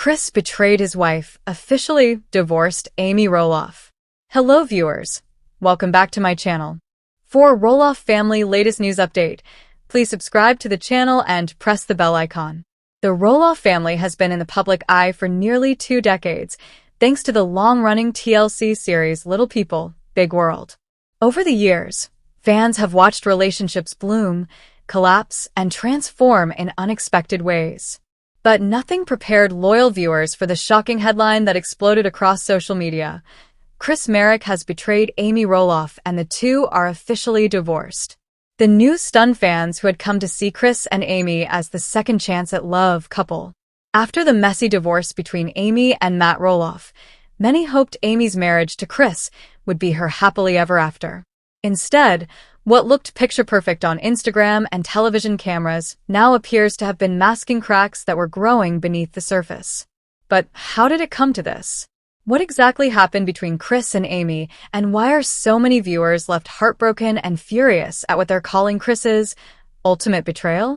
Chris betrayed his wife, officially divorced Amy Roloff. Hello viewers, welcome back to my channel. For Roloff family latest news update, please subscribe to the channel and press the bell icon. The Roloff family has been in the public eye for nearly 2 decades, thanks to the long-running TLC series Little People, Big World. Over the years, fans have watched relationships bloom, collapse, and transform in unexpected ways. But nothing prepared loyal viewers for the shocking headline that exploded across social media. Chris Marek has betrayed Amy Roloff and the two are officially divorced. The news stunned fans who had come to see Chris and Amy as the second chance at love couple. After the messy divorce between Amy and Matt Roloff, many hoped Amy's marriage to Chris would be her happily ever after. Instead, what looked picture-perfect on Instagram and television cameras now appears to have been masking cracks that were growing beneath the surface. But how did it come to this? What exactly happened between Chris and Amy, and why are so many viewers left heartbroken and furious at what they're calling Chris's ultimate betrayal?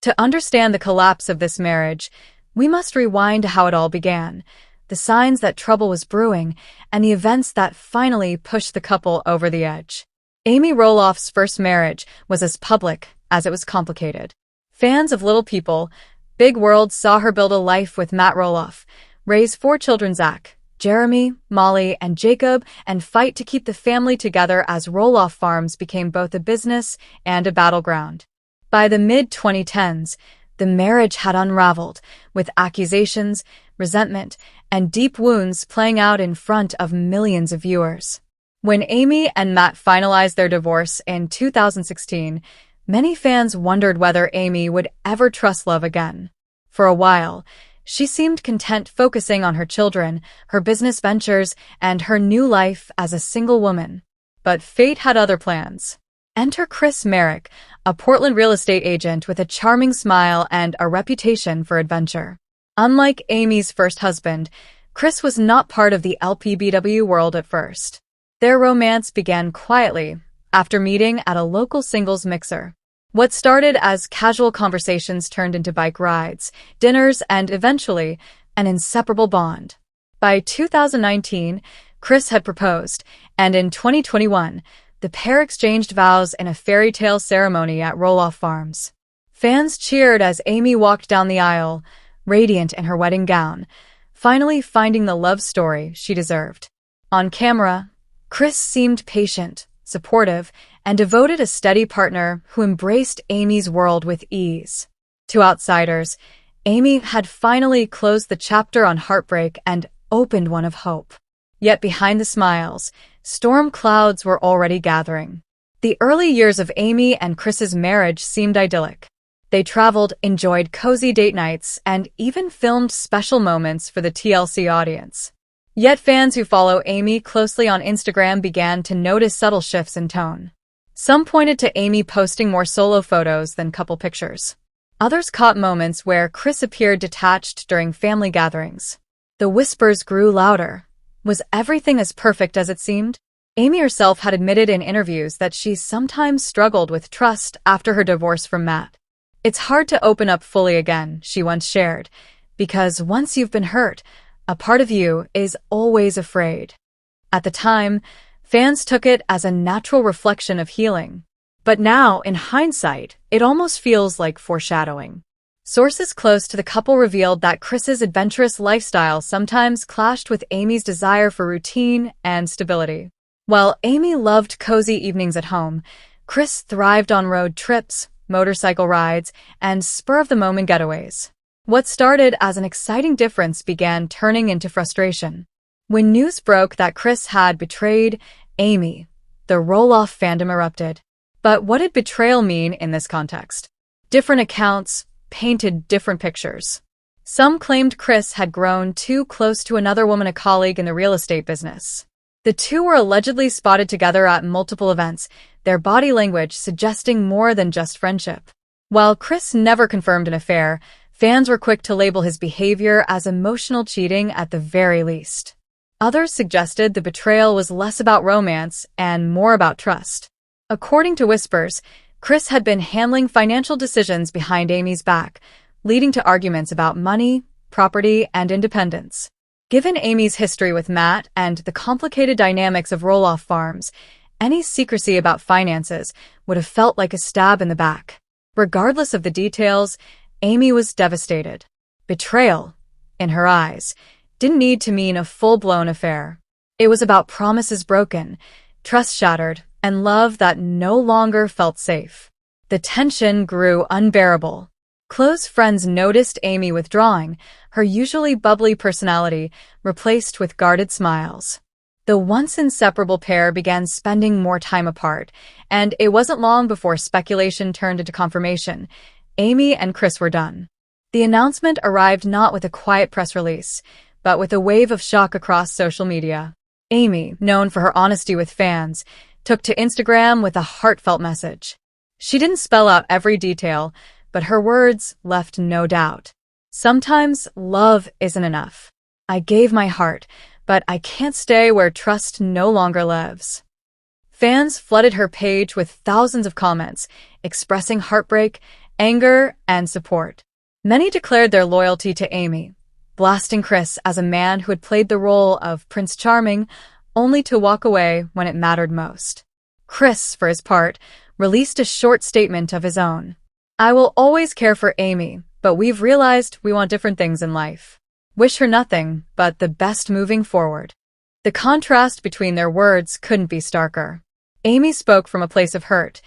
To understand the collapse of this marriage, we must rewind to how it all began, the signs that trouble was brewing, and the events that finally pushed the couple over the edge. Amy Roloff's first marriage was as public as it was complicated. Fans of Little People, Big World saw her build a life with Matt Roloff, raise 4 children Zach, Jeremy, Molly, and Jacob, and fight to keep the family together as Roloff Farms became both a business and a battleground. By the mid-2010s, the marriage had unraveled, with accusations, resentment, and deep wounds playing out in front of millions of viewers. When Amy and Matt finalized their divorce in 2016, many fans wondered whether Amy would ever trust love again. For a while, she seemed content focusing on her children, her business ventures, and her new life as a single woman. But fate had other plans. Enter Chris Marek, a Portland real estate agent with a charming smile and a reputation for adventure. Unlike Amy's first husband, Chris was not part of the LPBW world at first. Their romance began quietly, after meeting at a local singles mixer. What started as casual conversations turned into bike rides, dinners, and eventually, an inseparable bond. By 2019, Chris had proposed, and in 2021, the pair exchanged vows in a fairy tale ceremony at Roloff Farms. Fans cheered as Amy walked down the aisle, radiant in her wedding gown, finally finding the love story she deserved. On camera, Chris seemed patient, supportive, and devoted, a steady partner who embraced Amy's world with ease. To outsiders, Amy had finally closed the chapter on heartbreak and opened one of hope. Yet behind the smiles, storm clouds were already gathering. The early years of Amy and Chris's marriage seemed idyllic. They traveled, enjoyed cozy date nights, and even filmed special moments for the TLC audience. Yet fans who follow Amy closely on Instagram began to notice subtle shifts in tone. Some pointed to Amy posting more solo photos than couple pictures. Others caught moments where Chris appeared detached during family gatherings. The whispers grew louder. Was everything as perfect as it seemed? Amy herself had admitted in interviews that she sometimes struggled with trust after her divorce from Matt. "It's hard to open up fully again," she once shared, "because once you've been hurt, a part of you is always afraid." At the time, fans took it as a natural reflection of healing. But now, in hindsight, it almost feels like foreshadowing. Sources close to the couple revealed that Chris's adventurous lifestyle sometimes clashed with Amy's desire for routine and stability. While Amy loved cozy evenings at home, Chris thrived on road trips, motorcycle rides, and spur-of-the-moment getaways. What started as an exciting difference began turning into frustration. When news broke that Chris had betrayed Amy, the Roloff fandom erupted. But what did betrayal mean in this context? Different accounts painted different pictures. Some claimed Chris had grown too close to another woman, a colleague in the real estate business. The two were allegedly spotted together at multiple events, their body language suggesting more than just friendship. While Chris never confirmed an affair, fans were quick to label his behavior as emotional cheating at the very least. Others suggested the betrayal was less about romance and more about trust. According to whispers, Chris had been handling financial decisions behind Amy's back, leading to arguments about money, property, and independence. Given Amy's history with Matt and the complicated dynamics of Roloff Farms, any secrecy about finances would have felt like a stab in the back. Regardless of the details, Amy was devastated. Betrayal, in her eyes, didn't need to mean a full-blown affair. It was about promises broken, trust shattered, and love that no longer felt safe. The tension grew unbearable. Close friends noticed Amy withdrawing, her usually bubbly personality replaced with guarded smiles. The once inseparable pair began spending more time apart, and it wasn't long before speculation turned into confirmation. Amy and Chris were done. The announcement arrived not with a quiet press release, but with a wave of shock across social media. Amy, known for her honesty with fans, took to Instagram with a heartfelt message. She didn't spell out every detail, but her words left no doubt. Sometimes love isn't enough. I gave my heart, but I can't stay where trust no longer lives. Fans flooded her page with thousands of comments, expressing heartbreak, anger, and support. Many declared their loyalty to Amy, blasting Chris as a man who had played the role of Prince Charming only to walk away when it mattered most. Chris, for his part, released a short statement of his own. I will always care for Amy, but we've realized we want different things in life. Wish her nothing but the best moving forward. The contrast between their words couldn't be starker. Amy spoke from a place of hurt,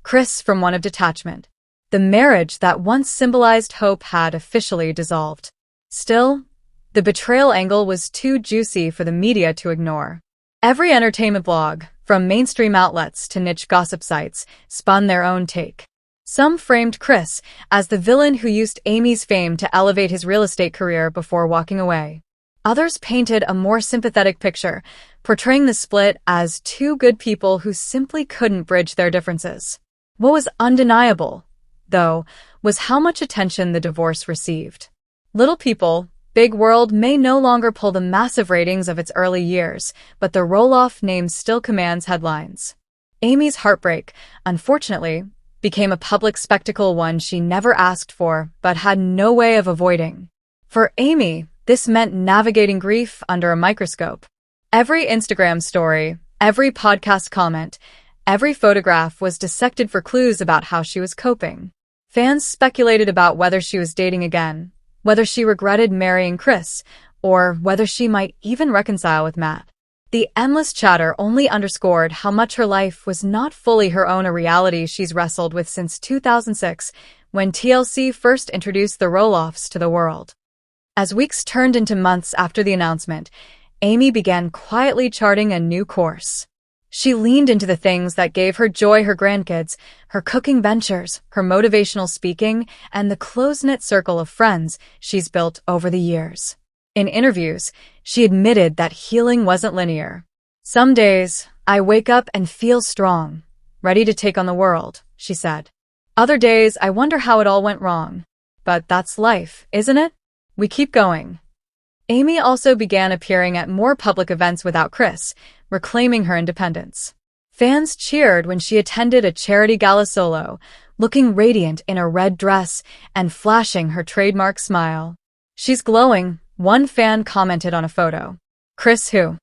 Chris from one of detachment. The marriage that once symbolized hope had officially dissolved. Still, the betrayal angle was too juicy for the media to ignore. Every entertainment blog, from mainstream outlets to niche gossip sites, spun their own take. Some framed Chris as the villain who used Amy's fame to elevate his real estate career before walking away. Others painted a more sympathetic picture, portraying the split as two good people who simply couldn't bridge their differences. What was undeniable, though, was how much attention the divorce received. Little People, Big World may no longer pull the massive ratings of its early years, but the Roloff name still commands headlines. Amy's heartbreak, unfortunately, became a public spectacle, one she never asked for but had no way of avoiding. For Amy, this meant navigating grief under a microscope. Every Instagram story, every podcast comment, every photograph was dissected for clues about how she was coping. Fans speculated about whether she was dating again, whether she regretted marrying Chris, or whether she might even reconcile with Matt. The endless chatter only underscored how much her life was not fully her own, a reality she's wrestled with since 2006, when TLC first introduced the Roloffs to the world. As weeks turned into months after the announcement, Amy began quietly charting a new course. She leaned into the things that gave her joy: her grandkids, her cooking ventures, her motivational speaking, and the close-knit circle of friends she's built over the years. In interviews, she admitted that healing wasn't linear. Some days, I wake up and feel strong, ready to take on the world, she said. Other days, I wonder how it all went wrong. But that's life, isn't it? We keep going. Amy also began appearing at more public events without Chris, reclaiming her independence. Fans cheered when she attended a charity gala solo, looking radiant in a red dress and flashing her trademark smile. She's glowing, one fan commented on a photo. Chris who?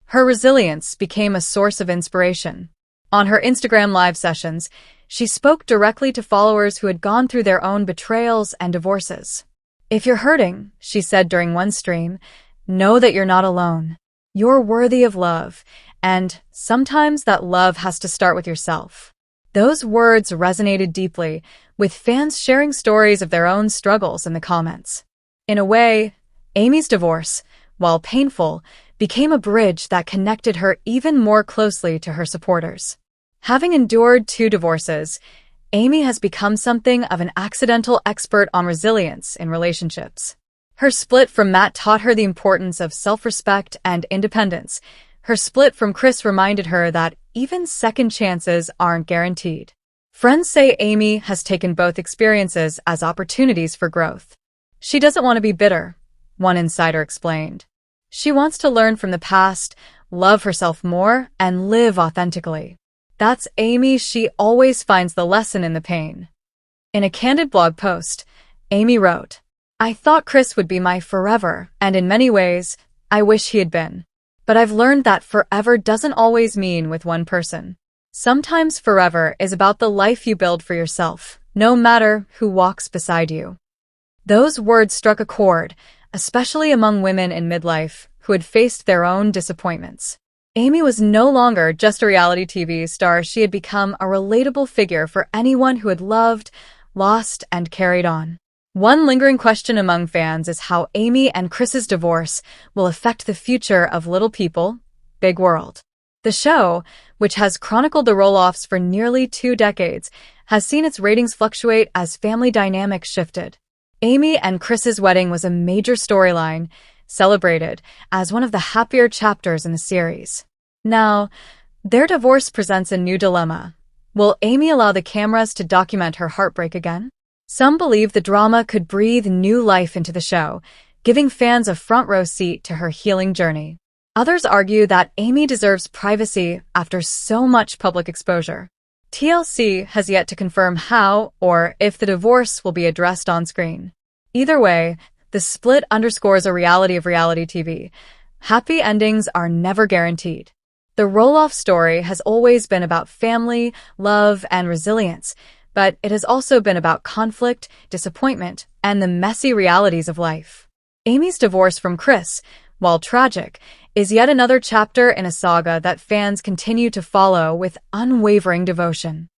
Her resilience became a source of inspiration. On her Instagram live sessions, she spoke directly to followers who had gone through their own betrayals and divorces. If you're hurting, she said during one stream, know that you're not alone. You're worthy of love, and sometimes that love has to start with yourself. Those words resonated deeply, with fans sharing stories of their own struggles in the comments. In a way, Amy's divorce, while painful, became a bridge that connected her even more closely to her supporters. Having endured 2 divorces, Amy has become something of an accidental expert on resilience in relationships. Her split from Matt taught her the importance of self-respect and independence. Her split from Chris reminded her that even second chances aren't guaranteed. Friends say Amy has taken both experiences as opportunities for growth. She doesn't want to be bitter, one insider explained. She wants to learn from the past, love herself more, and live authentically. That's Amy. She always finds the lesson in the pain. In a candid blog post, Amy wrote, I thought Chris would be my forever, and in many ways, I wish he had been. But I've learned that forever doesn't always mean with one person. Sometimes forever is about the life you build for yourself, no matter who walks beside you. Those words struck a chord, especially among women in midlife who had faced their own disappointments. Amy was no longer just a reality TV star. She had become a relatable figure for anyone who had loved, lost, and carried on. One lingering question among fans is how Amy and Chris's divorce will affect the future of Little People, Big World. The show, which has chronicled the Roloffs for nearly 2 decades, has seen its ratings fluctuate as family dynamics shifted. Amy and Chris's wedding was a major storyline, celebrated as one of the happier chapters in the series. Now, their divorce presents a new dilemma. Will Amy allow the cameras to document her heartbreak again? Some believe the drama could breathe new life into the show, giving fans a front-row seat to her healing journey. Others argue that Amy deserves privacy after so much public exposure. TLC has yet to confirm how or if the divorce will be addressed on screen. Either way, the split underscores a reality of reality TV. Happy endings are never guaranteed. The Roloff story has always been about family, love, and resilience, but it has also been about conflict, disappointment, and the messy realities of life. Amy's divorce from Chris, while tragic, is yet another chapter in a saga that fans continue to follow with unwavering devotion.